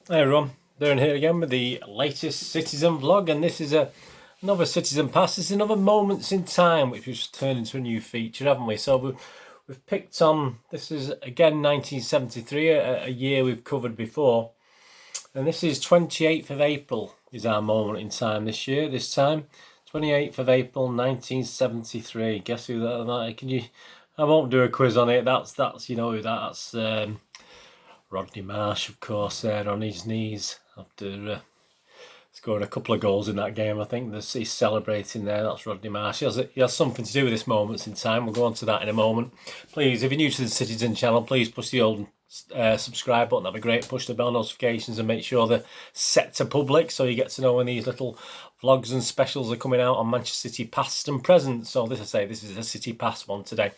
Hey everyone, Darren here again with the latest Citizen vlog, and this is another Citizen Pass. This is another Moments in Time, which we've turned into a new feature, haven't we? So we've picked on, this is again 1973, a year we've covered before, and this is 28th of April is our moment in time this year, this time. 28th of April 1973. Guess who that can you? I won't do a quiz on it. That's you know who that's. Rodney Marsh, of course, there on his knees after scoring a couple of goals in that game. I think he's celebrating there. That's Rodney Marsh. He has something to do with this Moments in Time. We'll go on to that in a moment. Please, if you're new to the Citizen channel, please push the old subscribe button. That'd be great. Push the bell notifications and make sure they're set to public so you get to know when these little vlogs and specials are coming out on Manchester City past and present. So this is a City Pass one today.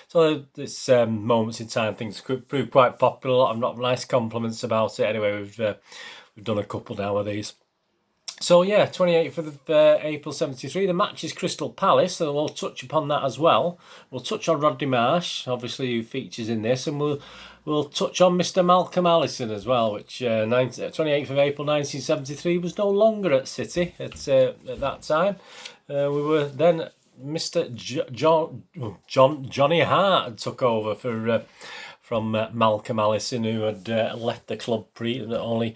So this Moments in Time things could prove quite popular. A lot of nice compliments about it. Anyway, we've done a couple now of these. So yeah, 28th of April 73. The match is Crystal Palace, so we'll touch upon that as well. We'll touch on Rodney Marsh, obviously, who features in this, and we'll touch on Mr. Malcolm Allison as well, which 28th of April 1973 was no longer at City at that time. We were then. Mr. Johnny Hart took over from Malcolm Allison, who had left the club only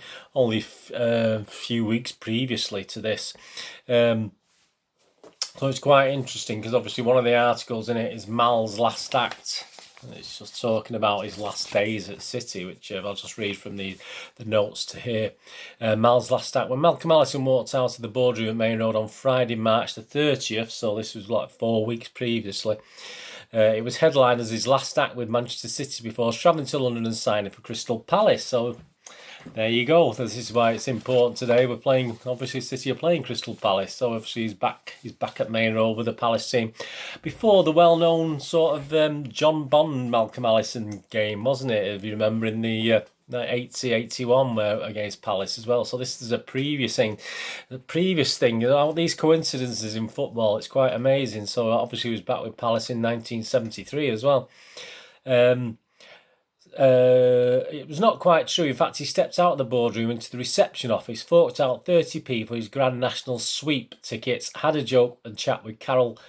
a few weeks previously to this. So it's quite interesting because obviously one of the articles in it is Mal's last act. It's just talking about his last days at City, which I'll just read from the notes to here. Mal's last act. When Malcolm Allison walked out of the boardroom at Main Road on Friday, March the 30th, so this was like 4 weeks previously, it was headlined as his last act with Manchester City before travelling to London and signing for Crystal Palace. So there you go. This is why it's important today. We're playing, obviously City are playing Crystal Palace, so obviously he's back at Main Road with the Palace team. Before the well-known sort of John Bond Malcolm Allison game, wasn't it? If you remember in the 80-81 against Palace as well. So this is a previous thing. The previous thing, you know, these coincidences in football, it's quite amazing. So obviously he was back with Palace in 1973 as well. It was not quite true. In fact, he stepped out of the boardroom into the reception office, forked out 30p for his Grand National sweep tickets, had a joke and chat with Carol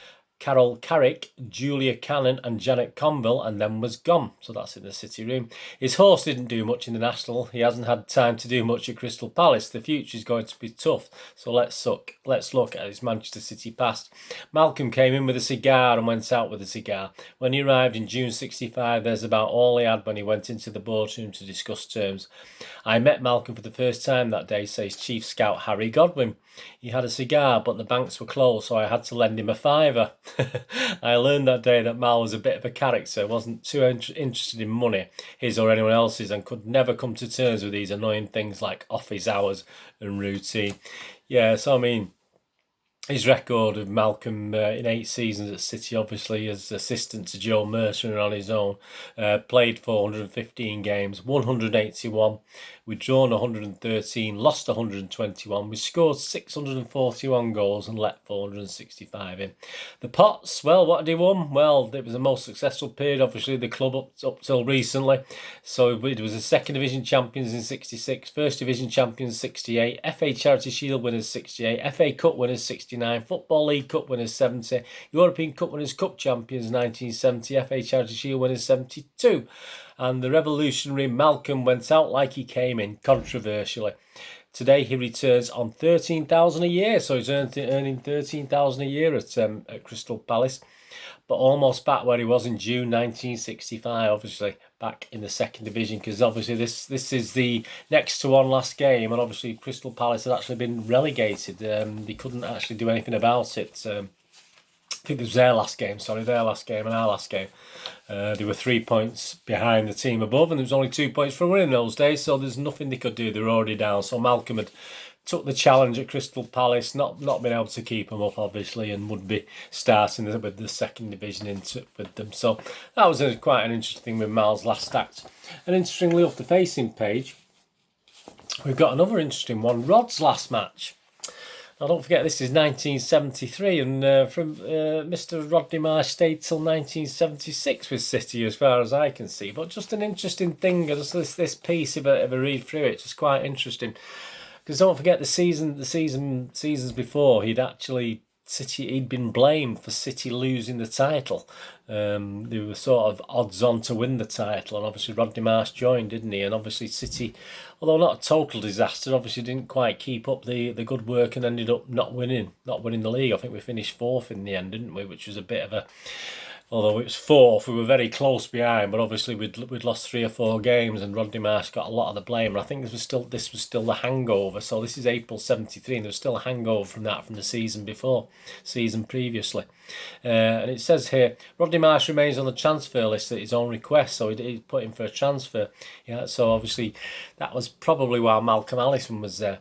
Carrick, Julia Cannon and Janet Conville, and then was gone. So that's in the City room. His horse didn't do much in the National. He hasn't had time to do much at Crystal Palace. The future is going to be tough. So let's look at his Manchester City past. Malcolm came in with a cigar and went out with a cigar. When he arrived in June 65, there's about all he had when he went into the boardroom to discuss terms. I met Malcolm for the first time that day, says Chief Scout Harry Godwin. He had a cigar, but the banks were closed, so I had to lend him a fiver. I learned that day that Mal was a bit of a character, wasn't too interested in money, his or anyone else's, and could never come to terms with these annoying things like office hours and routine. Yeah, so I mean, his record of Malcolm in 8 seasons at City, obviously as assistant to Joe Mercer and on his own, played 415 games, 181. We've drawn 113, lost 121. We scored 641 goals and let 465 in. The Pots, well, what had he won? Well, it was the most successful period, obviously, the club up till recently. So it was the Second Division champions in 66, First Division champions 68, FA Charity Shield winners 68, FA Cup winners 69, Football League Cup winners 70, European Cup winners Cup champions 1970, FA Charity Shield winners 72. And the revolutionary Malcolm went out like he came in, controversially. Today he returns on 13,000 a year, so he's earning 13,000 a year at Crystal Palace, but almost back where he was in June 1965. Obviously back in the Second Division, because obviously this is the next to one last game, and obviously Crystal Palace had actually been relegated. They couldn't actually do anything about it. I think it was their last game and our last game. They were 3 points behind the team above, and there was only 2 points for winning those days, so there's nothing they could do. They were already down. So Malcolm had took the challenge at Crystal Palace, not been able to keep them up, obviously, and would be starting with the Second Division with them. So that was quite an interesting thing with Mal's last act. And interestingly, off the facing page, we've got another interesting one, Rod's last match. Now, don't forget, this is 1973, and from Mr. Rodney Marsh stayed till 1976 with City, as far as I can see. But just an interesting thing, just this piece, if I read through it, just quite interesting. Because don't forget, the seasons before, he'd been blamed for City losing the title. They were sort of odds on to win the title, and obviously Rodney Marsh joined, didn't he? And obviously City, although not a total disaster, obviously didn't quite keep up the good work and ended up not winning the league. I think we finished fourth in the end, didn't we? Which was a bit of a, although it was fourth, we were very close behind, but obviously we'd lost 3 or 4 games, and Rodney Marsh got a lot of the blame. And I think this was still the hangover. So this is April 73, and there was still a hangover from the season previously. And it says here, Rodney Marsh remains on the transfer list at his own request, so he put in for a transfer. Yeah, so obviously that was probably while Malcolm Allison was there.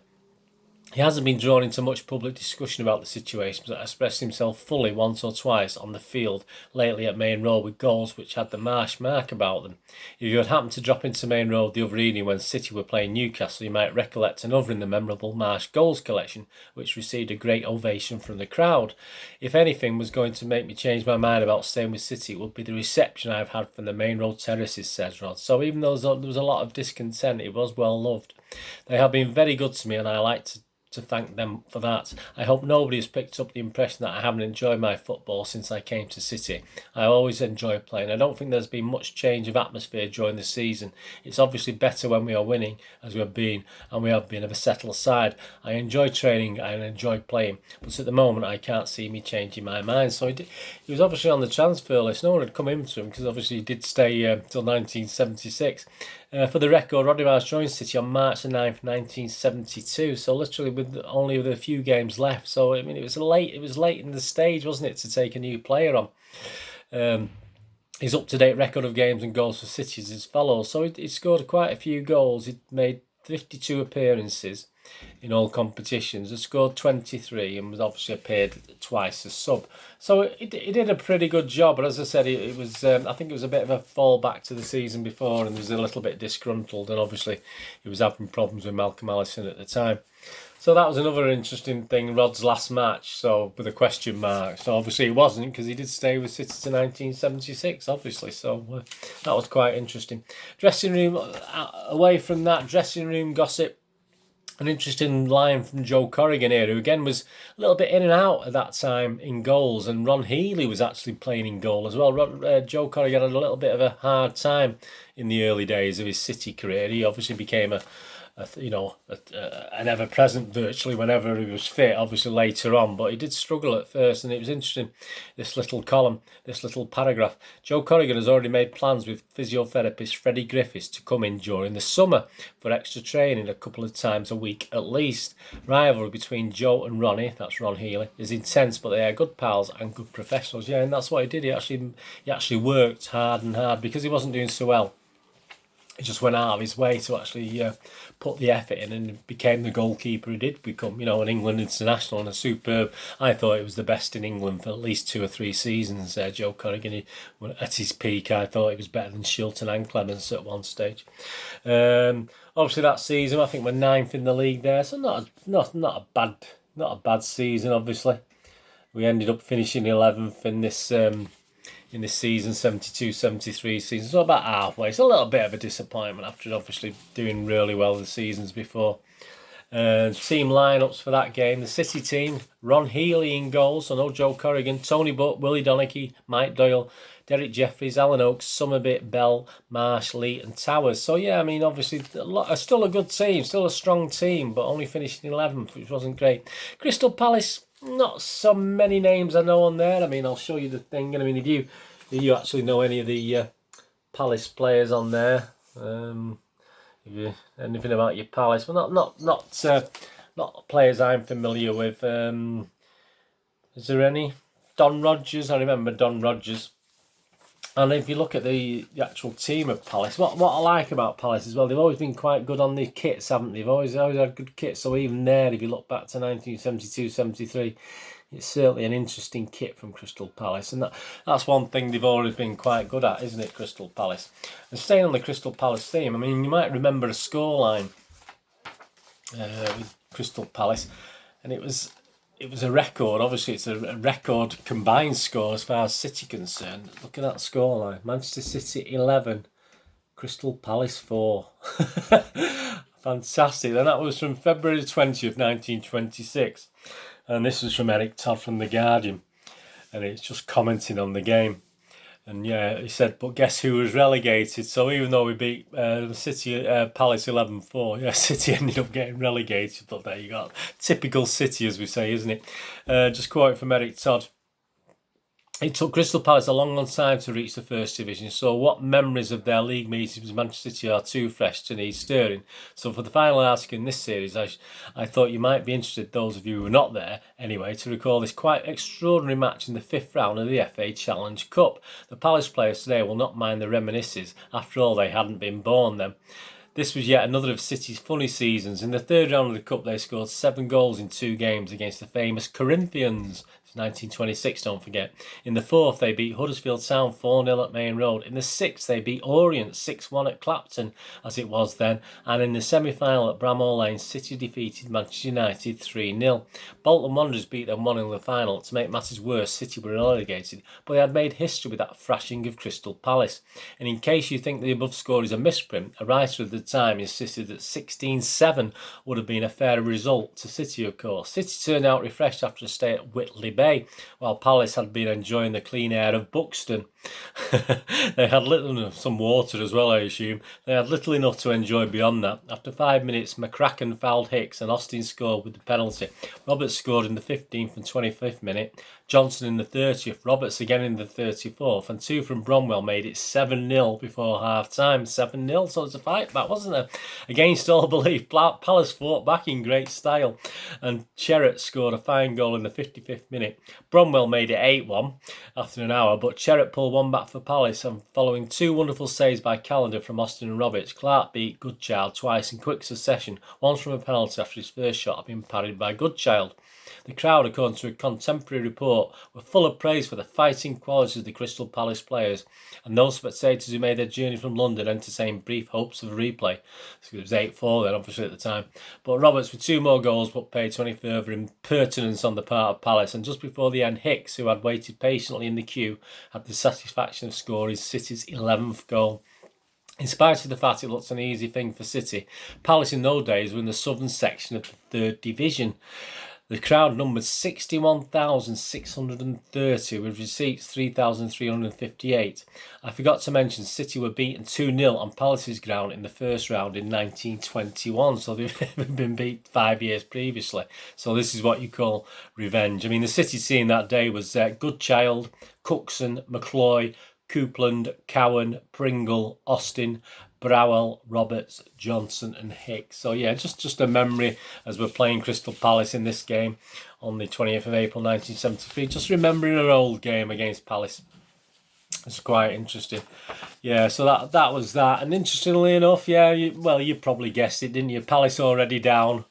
He hasn't been drawn into much public discussion about the situation, but expressed himself fully once or twice on the field lately at Main Road with goals which had the Marsh mark about them. If you had happened to drop into Main Road the other evening when City were playing Newcastle, you might recollect another in the memorable Marsh goals collection, which received a great ovation from the crowd. If anything was going to make me change my mind about staying with City, it would be the reception I've had from the Main Road terraces, says Rod. So even though there was a lot of discontent, it was well loved. They have been very good to me, and I like to thank them for that. I hope nobody has picked up the impression that I haven't enjoyed my football since I came to City. I always enjoy playing. I don't think there's been much change of atmosphere during the season. It's obviously better when we are winning, as we have been, and we have been of a settled side. I enjoy training and enjoy playing, but at the moment I can't see me changing my mind. So he was obviously on the transfer list. No one had come into him because obviously he did stay till 1976. For the record, Rodney Marsh joined City on March the 9th, 1972. So literally with a few games left. So I mean, it was late in the stage, wasn't it, to take a new player on. His up-to-date record of games and goals for City is as follows. So he scored quite a few goals. He made 52 appearances in all competitions. He scored 23 and was obviously appeared twice as sub. So he did a pretty good job. But as I said, it was I think it was a bit of a fall back to the season before, and he was a little bit disgruntled. And obviously he was having problems with Malcolm Allison at the time. So that was another interesting thing, Rod's last match, so with a question mark. So obviously it wasn't, because he did stay with City to 1976, obviously. So that was quite interesting. Dressing room, away from that, dressing room gossip. An interesting line from Joe Corrigan here, who again was a little bit in and out at that time in goals, and Ron Healy was actually playing in goal as well. Joe Corrigan had a little bit of a hard time in the early days of his City career. He obviously became an ever-present virtually whenever he was fit, obviously later on, but he did struggle at first. And it was interesting, this little column, this little paragraph. Joe Corrigan has already made plans with physiotherapist Freddie Griffiths to come in during the summer for extra training a couple of times a week at least. Rivalry between Joe and Ronnie, that's Ron Healy, is intense, but they are good pals and good professionals. Yeah, and that's what he did. He actually worked hard and hard because he wasn't doing so well. He just went out of his way to actually put the effort in and became the goalkeeper he did become, an England international and a superb. I thought he was the best in England for at least 2 or 3 seasons. Joe Corrigan, at his peak, I thought he was better than Shilton and Clemens at one stage. Obviously that season, I think we're 9th in the league there, so not a bad season. Obviously, we ended up finishing 11th in this season, 72-73 season, so about halfway. It's a little bit of a disappointment after obviously doing really well the seasons before. Team lineups for that game: the City team, Ron Healy in goals, so no Joe Corrigan, Tony Butt, Willie Donachie, Mike Doyle, Derek Jeffries, Alan Oakes, Summerbit, Bell, Marsh, Lee and Towers. So yeah, I mean, obviously still a good team, still a strong team, but only finishing 11th, which wasn't great. Crystal Palace, not so many names I know on there. I mean, I'll show you the thing. I mean, if you actually know any of the Palace players on there, if you anything about your Palace, well, not players I'm familiar with. Is there any? Don Rogers, I remember Don Rogers. And if you look at the actual team of Palace, what I like about Palace as well, they've always been quite good on their kits, haven't they? They've always had good kits. So even there, if you look back to 1972-73, it's certainly an interesting kit from Crystal Palace. And that's one thing they've always been quite good at, isn't it, Crystal Palace? And staying on the Crystal Palace theme, I mean, you might remember a scoreline with Crystal Palace. And it was it was a record. Obviously, it's a record combined score as far as City concerned. Look at that scoreline: Manchester City 11, Crystal Palace 4. Fantastic. And that was from February 20th, 1926. And this was from Eric Todd from The Guardian. And it's just commenting on the game. And yeah, he said, but guess who was relegated? So even though we beat City Palace 11-4, yeah, City ended up getting relegated. But there you go. Typical City, as we say, isn't it? Just quoting from Eric Todd. It took Crystal Palace a long time to reach the first division, so what memories of their league meetings with Manchester City are too fresh to need stirring. So for the final article in this series, I thought you might be interested, those of you who were not there anyway, to recall this quite extraordinary match in the 5th round of the FA Challenge Cup. The Palace players today will not mind the reminiscences. After all, they hadn't been born then. This was yet another of City's funny seasons. In the 3rd round of the Cup, they scored 7 goals in 2 games against the famous Corinthians. 1926, don't forget. In the 4th, they beat Huddersfield Town 4-0 at Main Road. In the 6th, they beat Orient 6-1 at Clapton, as it was then. And in the semi-final at Bramall Lane, City defeated Manchester United 3-0. Bolton Wanderers beat them 1 in the final. To make matters worse, City were relegated, but they had made history with that thrashing of Crystal Palace. And in case you think the above score is a misprint, a writer of the time insisted that 16-7 would have been a fairer result to City, of course. City turned out refreshed after a stay at Whitley Bay, while Palace had been enjoying the clean air of Buxton. They had some water as well, I assume. They had little enough to enjoy beyond that. After 5 minutes, McCracken fouled Hicks and Austin scored with the penalty. Roberts scored in the 15th and 25th minute. Johnson in the 30th, Roberts again in the 34th, and 2 from Bromwell made it 7-0 before half-time. 7-0, so it's a fight back, wasn't there? Against all belief, Palace fought back in great style, and Cherrett scored a fine goal in the 55th minute. Bromwell made it 8-1 after an hour, but Cherrett pulled one back for Palace, and following 2 wonderful saves by Callender from Austin and Roberts, Clark beat Goodchild twice in quick succession, once from a penalty after his first shot had been parried by Goodchild. The crowd, according to a contemporary report, were full of praise for the fighting qualities of the Crystal Palace players, and those spectators who made their journey from London entertained brief hopes of a replay. So it was 8-4 then, obviously, at the time. But Roberts, with 2 more goals, put paid to any further impertinence on the part of Palace, and just before the end, Hicks, who had waited patiently in the queue, had the satisfaction of scoring City's 11th goal. In spite of the fact it looks an easy thing for City, Palace in those days were in the southern section of the 3rd division. The crowd numbered 61,630 with receipts 3,358. I forgot to mention City were beaten 2-0 on Palace's ground in the first round in 1921, so they've been beat 5 years previously. So this is what you call revenge. I mean, the City team that day was Goodchild, Cookson, McCloy, Coupland, Cowan, Pringle, Austin, Browell, Roberts, Johnson and Hicks. So yeah, just a memory as we're playing Crystal Palace in this game on the 20th of April 1973. Just remembering our old game against Palace. It's quite interesting. Yeah, so that was that. And interestingly enough, yeah, you probably guessed it, didn't you? Palace already down.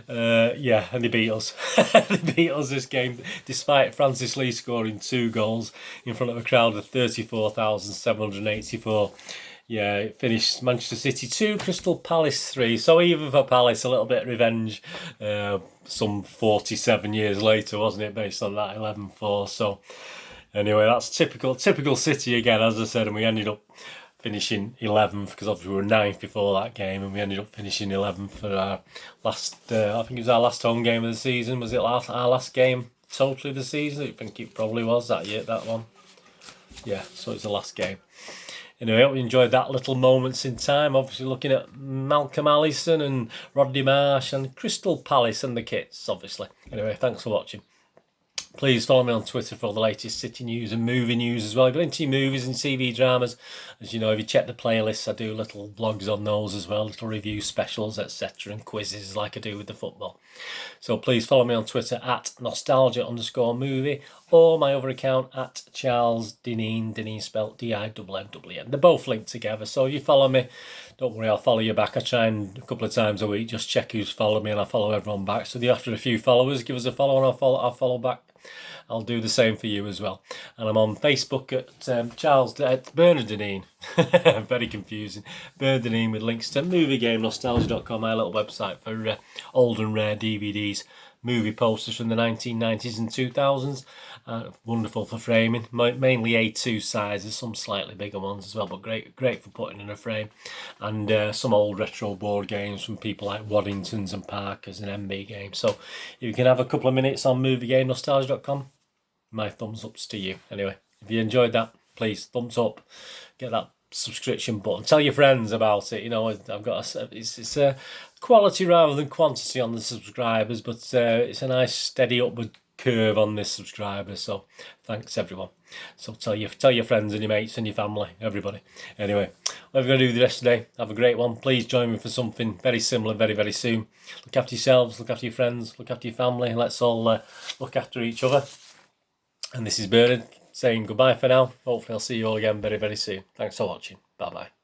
Yeah, and they beat us. They beat us this game, despite Francis Lee scoring 2 goals in front of a crowd of 34,784. Yeah, it finished Manchester City 2, Crystal Palace 3. So even for Palace, a little bit of revenge some 47 years later, wasn't it, based on that 11-4. So anyway, that's typical City again, as I said, and we ended up finishing 11th because obviously we were 9th before that game, and we ended up finishing 11th for our last, I think it was our last home game of the season. Was it our last game totally of the season? I think it probably was that year, that one. Yeah, so it's the last game. Anyway, I hope you enjoyed that little moments in time. Obviously looking at Malcolm Allison and Rodney Marsh and Crystal Palace and the kits, obviously. Anyway, thanks for watching. Please follow me on Twitter for all the latest City news and movie news as well. If you're into movies and TV dramas, as you know, if you check the playlists, I do little vlogs on those as well, little review specials, etc. and quizzes like I do with the football. So please follow me on Twitter at nostalgia_movie or my other account at Charles Dineen, Dineen spelled D-I-N-N. They're both linked together, so if you follow me, don't worry, I'll follow you back. I try and a couple of times a week just check who's followed me and I follow everyone back. So after a few followers, give us a follow and I'll follow back. I'll do the same for you as well. And I'm on Facebook at Bernard Dineen. Very confusing. Bernard Dineen with links to moviegamenostalgia.com, my little website for old and rare DVDs movie posters from the 1990s and 2000s. Wonderful for framing, mainly A2 sizes, some slightly bigger ones as well, but great for putting in a frame. And some old retro board games from people like Waddingtons and Parkers and MB games. So if you can have a couple of minutes on moviegamenostalgia.com, my thumbs up's to you. Anyway, if you enjoyed that, please thumbs up, get that subscription button, tell your friends about it. You know, I've got it's a quality rather than quantity on the subscribers, but it's a nice steady upward curve on this subscriber. So thanks everyone. So tell your friends and your mates and your family, everybody. Anyway, what we're going to do the rest of the day, have a great one. Please join me for something very similar very soon. Look after yourselves, look after your friends, look after your family. Let's all look after each other. And this is Bernard saying goodbye for now. Hopefully I'll see you all again very soon. Thanks for watching. Bye bye.